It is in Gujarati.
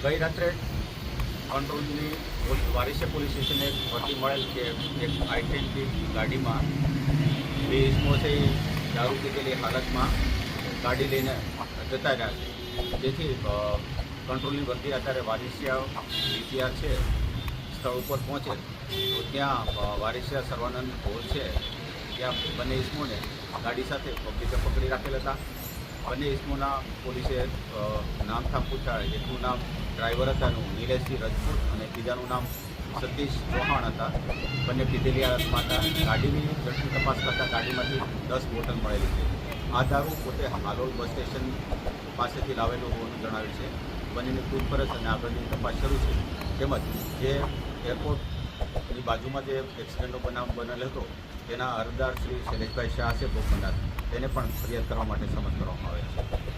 ગઈ રાત્રે કંટ્રોલની વારિસે પોલીસ સ્ટેશને ભરતી મળેલ કે એક I-10 ગાડીમાં બે ઇસમો છે એ દારૂ પીધેલી હાલતમાં ગાડી લઈને જતા રહ્યા છે. જેથી કંટ્રોલની વર્દી અત્યારે વારિસિયા DPR છે સ્થળ ઉપર પહોંચે તો ત્યાં વારિસિયા સર્વાનંદ હોલ છે ત્યાં બંને ઇસમોને ગાડી સાથે પબ્લિકે પકડી રાખેલ હતા. બંને ઇસમોના પોલીસે નામ ઠામ પૂછા. એકનું નામ ડ્રાઈવર હતાનું નિલેશજી રજપૂત અને બીજાનું નામ સતીશ ચૌહાણ હતા. બંને પીધેલી હાલતમાં હતા. ગાડીની ઝડપી તપાસ કરતાં ગાડીમાંથી 10 બોટલ મળેલી છે. આ દારૂ પોતે હાલોલ બસ સ્ટેશન પાસેથી લાવેલું હોવાનું જણાવ્યું છે. બંનેની પૂછપરછ અને આગળની તપાસ શરૂ છે. તેમજ જે એરપોર્ટની બાજુમાં જે એક્સિડન્ટનો બનાવ બનેલો હતો તેના અરજદાર શ્રી શૈલેષભાઈ શાહ છે ભોગ બનનાર તેને પણ ફરિયાદ કરવા માટે સમજ કરવામાં આવે છે.